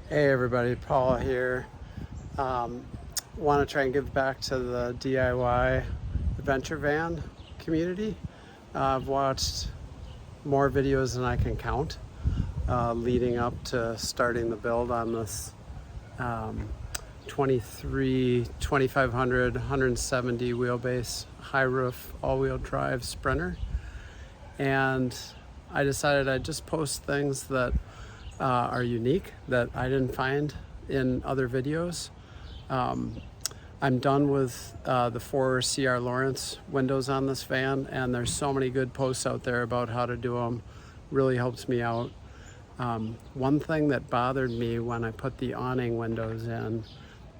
Hey everybody, Paul here. Want to try and give back to the DIY adventure van community. I've watched more videos than I can count leading up to starting the build on this 2500, 170 wheelbase, high roof, all-wheel drive Sprinter. And I decided I'd just post things that are unique that I didn't find in other videos. I'm done with the 4 CR Lawrence windows on this van, and there's so many good posts out there about how to do them. Really helps me out. One thing that bothered me when I put the awning windows in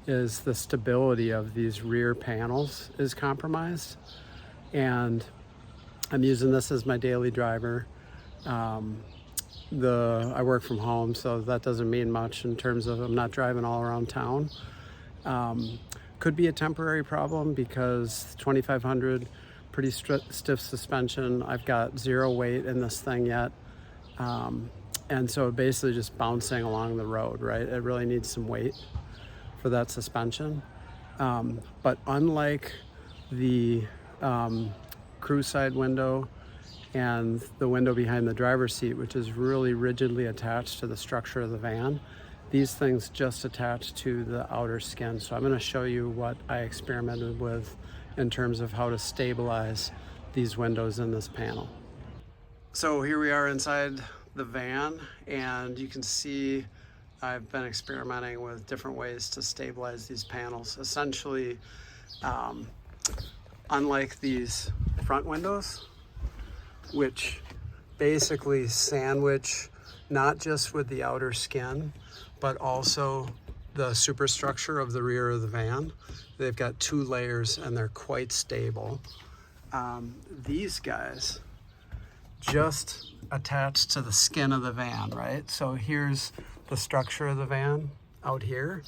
is the stability of these rear panels is compromised, and I'm using this as my daily driver. I work from home, so that doesn't mean much in terms of I'm not driving all around town. Could be a temporary problem because 2500, pretty stiff suspension. I've got zero weight in this thing yet. And so basically just bouncing along the road, right? It really needs some weight for that suspension. But unlike the cruise side window and the window behind the driver's seat, which is really rigidly attached to the structure of the van, these things just attach to the outer skin. So I'm going to show you what I experimented with in terms of how to stabilize these windows in this panel. So here we are inside the van, and you can see I've been experimenting with different ways to stabilize these panels. Essentially, unlike these front windows, which basically sandwich not just with the outer skin, but also the superstructure of the rear of the van. They've got 2 layers and they're quite stable. These guys just attach to the skin of the van, right? So here's the structure of the van out here,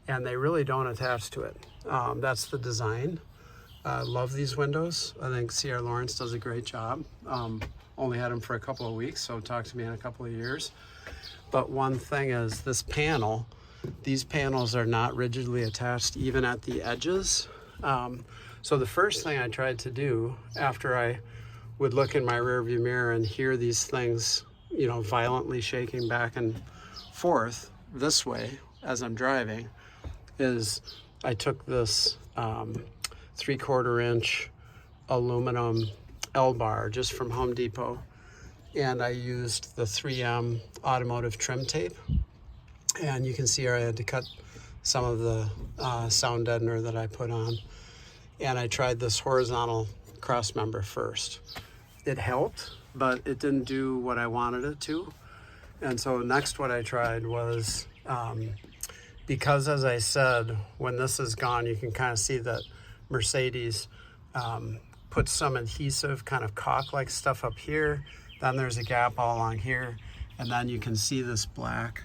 and they really don't attach to it. That's the design. Love these windows. I think CR Lawrence does a great job. Only had them for a couple of weeks, so talk to me in a couple of years. But one thing is this panel, these panels are not rigidly attached even at the edges. So the first thing I tried to do after I would look in my rearview mirror and hear these things, you know, violently shaking back and forth this way as I'm driving, is I took this 3/4 inch aluminum L-bar just from Home Depot, and I used the 3M automotive trim tape, and you can see here I had to cut some of the sound deadener that I put on, and I tried this horizontal cross member first. It helped, but it didn't do what I wanted it to. And so next what I tried was, because as I said, when this is gone, you can kind of see that Mercedes put some adhesive kind of caulk-like stuff up here. Then there's a gap all along here, and then you can see this black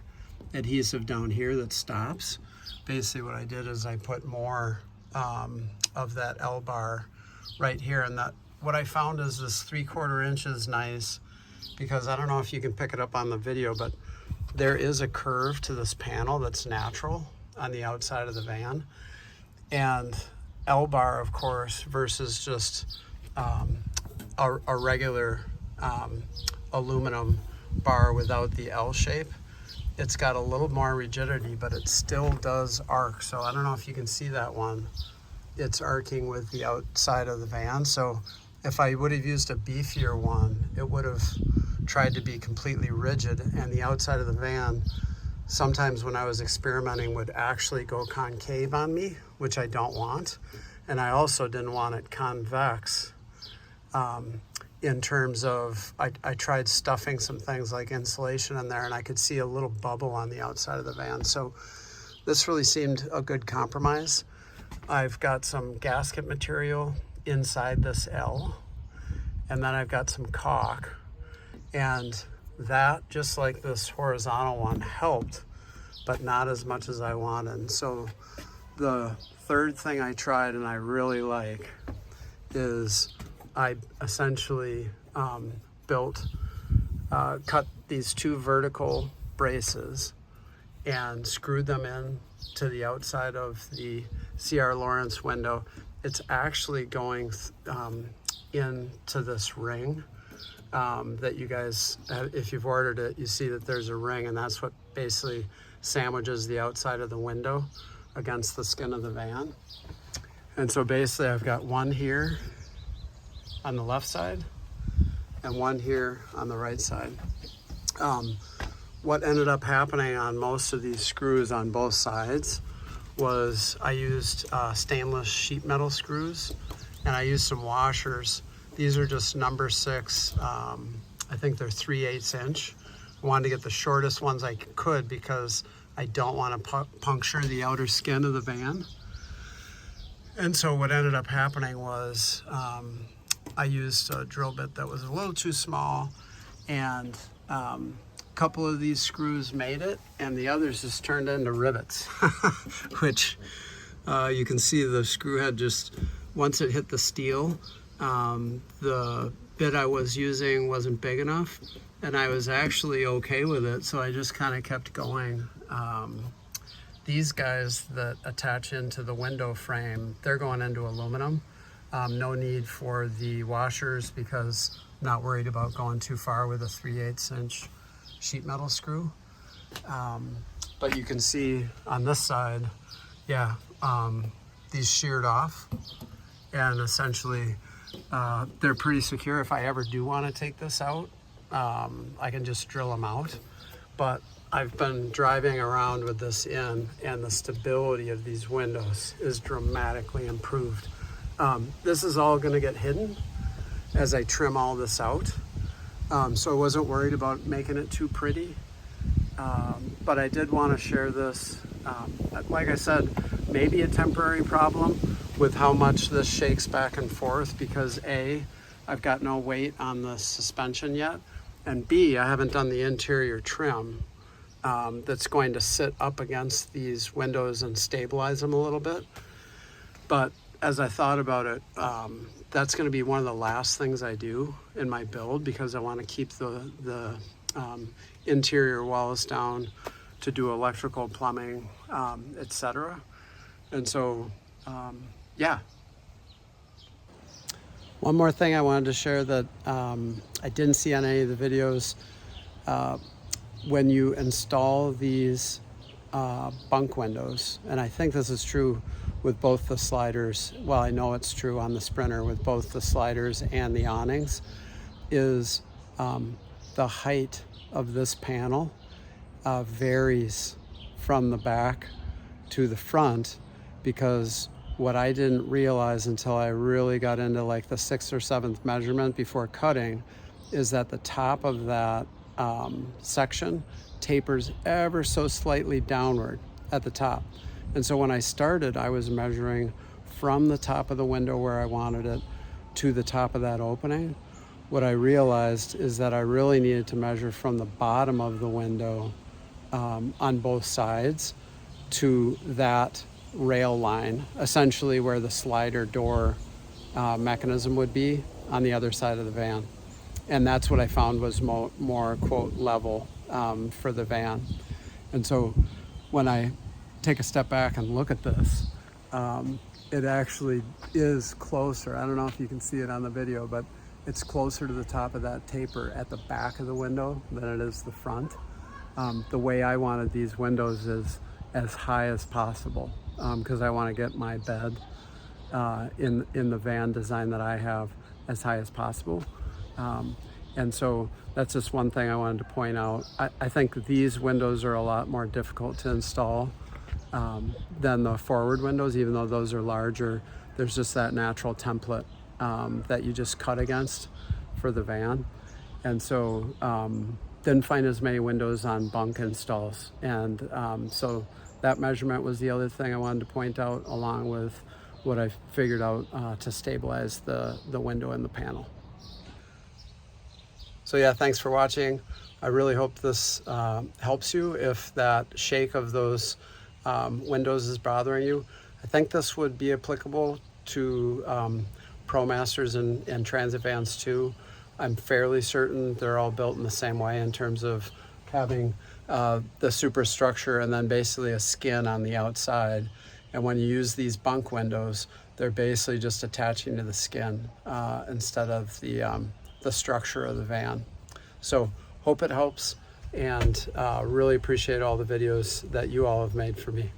adhesive down here that stops. Basically what I did is I put more of that L-bar right here, and that what I found is this 3/4 inch is nice because I don't know if you can pick it up on the video, but there is a curve to this panel that's natural on the outside of the van. And L-bar, of course, versus just a regular aluminum bar without the L shape, it's got a little more rigidity, but it still does arc. So I don't know if you can see that one. It's arcing with the outside of the van. So if I would have used a beefier one, it would have tried to be completely rigid, and the outside of the van, sometimes when I was experimenting, would actually go concave on me, which I don't want. And I also didn't want it convex in terms of, I tried stuffing some things like insulation in there, and I could see a little bubble on the outside of the van. So this really seemed a good compromise. I've got some gasket material inside this L, and then I've got some caulk, and that, just like this horizontal one, helped, but not as much as I wanted. So the third thing I tried and I really like is I essentially cut these 2 vertical braces and screwed them in to the outside of the C.R. Lawrence window, it's actually going into this ring that you guys, if you've ordered it, you see that there's a ring, and that's what basically sandwiches the outside of the window against the skin of the van. And so basically I've got one here on the left side and one here on the right side. What ended up happening on most of these screws on both sides was I used stainless sheet metal screws, and I used some washers. These are just number 6, I think they're 3/8 inch. I wanted to get the shortest ones I could because I don't want to puncture the outer skin of the van. And so what ended up happening was I used a drill bit that was a little too small, and a couple of these screws made it, and the others just turned into rivets, which you can see the screw head just, once it hit the steel, the bit I was using wasn't big enough, and I was actually okay with it, so I just kind of kept going. These guys that attach into the window frame, they're going into aluminum. No need for the washers because I'm not worried about going too far with a 3/8 inch sheet metal screw. But you can see on this side, yeah, these sheared off, and essentially they're pretty secure. If I ever do want to take this out, I can just drill them out. But I've been driving around with this in, and the stability of these windows is dramatically improved. This is all going to get hidden as I trim all this out. So I wasn't worried about making it too pretty. But I did want to share this. Like I said, maybe a temporary problem with how much this shakes back and forth because A, I've got no weight on the suspension yet, and B, I haven't done the interior trim that's going to sit up against these windows and stabilize them a little bit. But as I thought about it, that's going to be one of the last things I do in my build because I want to keep the interior walls down to do electrical, plumbing, etc. And so, yeah. One more thing I wanted to share that I didn't see on any of the videos. When you install these bunk windows, and I think this is true with both the sliders, well, I know it's true on the Sprinter with both the sliders and the awnings, is the height of this panel varies from the back to the front, because what I didn't realize until I really got into like the 6th or 7th measurement before cutting is that the top of that section tapers ever so slightly downward at the top. And so when I started, I was measuring from the top of the window where I wanted it to the top of that opening. What I realized is that I really needed to measure from the bottom of the window on both sides to that rail line, essentially where the slider door mechanism would be on the other side of the van. And that's what I found was more quote level for the van. And so when I take a step back and look at this, it actually is closer. I don't know if you can see it on the video, but it's closer to the top of that taper at the back of the window than it is the front. The way I wanted these windows is as high as possible because I want to get my bed in the van design that I have as high as possible. And so that's just one thing I wanted to point out. I think these windows are a lot more difficult to install than the forward windows, even though those are larger. There's just that natural template that you just cut against for the van. And so didn't find as many windows on bunk installs. And so that measurement was the other thing I wanted to point out, along with what I figured out to stabilize the window and the panel. So yeah, thanks for watching. I really hope this helps you if that shake of those windows is bothering you. I think this would be applicable to ProMasters and Transit vans too. I'm fairly certain they're all built in the same way in terms of having the superstructure and then basically a skin on the outside. And when you use these bunk windows, they're basically just attaching to the skin instead of the structure of the van. So hope it helps, and really appreciate all the videos that you all have made for me.